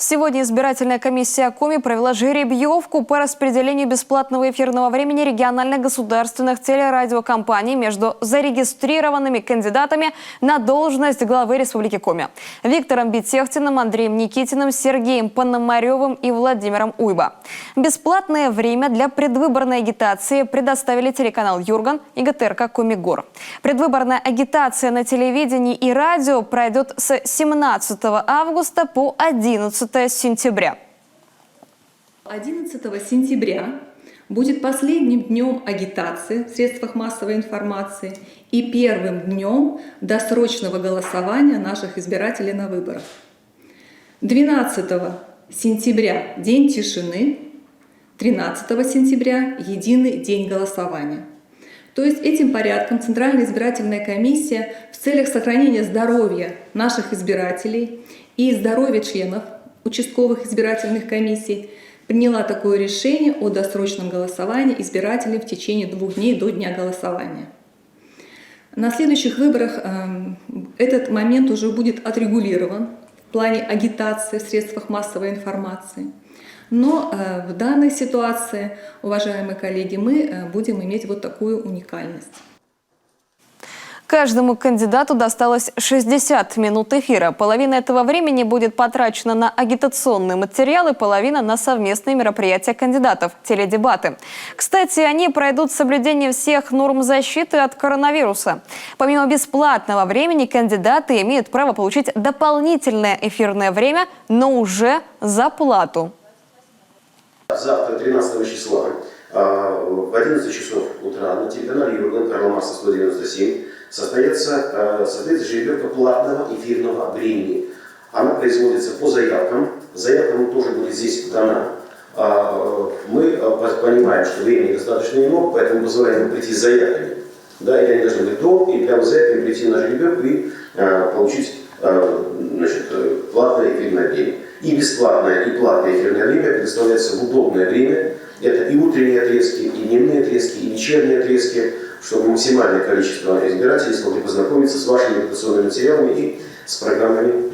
Сегодня избирательная комиссия Коми провела жеребьевку по распределению бесплатного эфирного времени региональных государственных телерадиокомпаний между зарегистрированными кандидатами на должность главы Республики Коми: Виктором Бетехтиным, Андреем Никитиным, Сергеем Пономаревым и Владимиром Уйба. Бесплатное время для предвыборной агитации предоставили телеканал «Юрган» и ГТРК «Коми-Гор». Предвыборная агитация на телевидении и радио пройдет с 17 августа по 11 сентября. 11 сентября будет последним днем агитации в средствах массовой информации и первым днем досрочного голосования наших избирателей на выборах. 12 сентября – день тишины, 13 сентября – единый день голосования. То есть этим порядком Центральная избирательная комиссия в целях сохранения здоровья наших избирателей и здоровья членов участковых избирательных комиссий приняла такое решение о досрочном голосовании избирателей в течение 2 дней до дня голосования. На следующих выборах этот момент уже будет отрегулирован в плане агитации в средствах массовой информации. Но в данной ситуации, уважаемые коллеги, мы будем иметь вот такую уникальность. Каждому кандидату досталось 60 минут эфира. Половина этого времени будет потрачена на агитационные материалы, половина на совместные мероприятия кандидатов – теледебаты. Кстати, они пройдут с соблюдением всех норм защиты от коронавируса. Помимо бесплатного времени, кандидаты имеют право получить дополнительное эфирное время, но уже за плату. Завтра, 13 числа, в 11 часов утра на телеканале «Юрган», Карла Маркса 197, состоится жеребьевка платного эфирного времени. Она производится по заявкам. Заявка тоже будет здесь дана. Мы понимаем, что времени достаточно немного, поэтому вызываем прийти с заявками. Да, или они должны быть до, и прямо с заявками прийти на жеребьевку и получить платное эфирное время. И бесплатное, и платное эфирное время предоставляется в удобное время. Это и утренние отрезки, и дневные отрезки, и вечерние отрезки, чтобы максимальное количество избирателей смогли познакомиться с вашими агитационными материалами и с программами.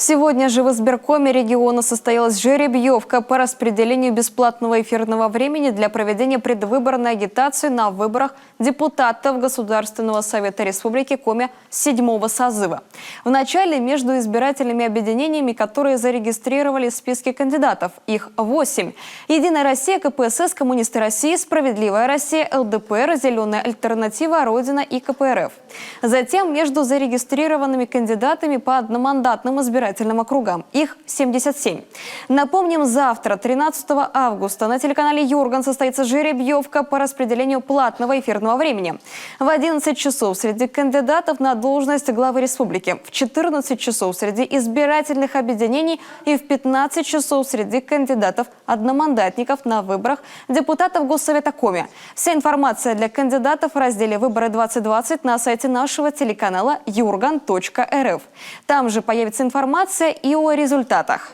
Сегодня же в избиркоме региона состоялась жеребьевка по распределению бесплатного эфирного времени для проведения предвыборной агитации на выборах депутатов Государственного совета Республики Коми 7-го созыва. Вначале между избирательными объединениями, которые зарегистрировали списки кандидатов. Их 8. «Единая Россия», КПСС, «Коммунисты России», «Справедливая Россия», ЛДПР, «Зеленая альтернатива», «Родина» и КПРФ. Затем между зарегистрированными кандидатами по одномандатным избирательным округам. Их 77. Напомним, завтра, 13 августа, на телеканале «Юрган» состоится жеребьевка по распределению платного эфирного времени. В 11 часов среди кандидатов на должность главы республики, в 14 часов среди избирательных объединений и в 15 часов среди кандидатов-одномандатников на выборах депутатов Госсовета Коми. Вся информация для кандидатов в разделе «Выборы-2020» на сайте нашего телеканала юрган.рф. Там же появится информация и о результатах.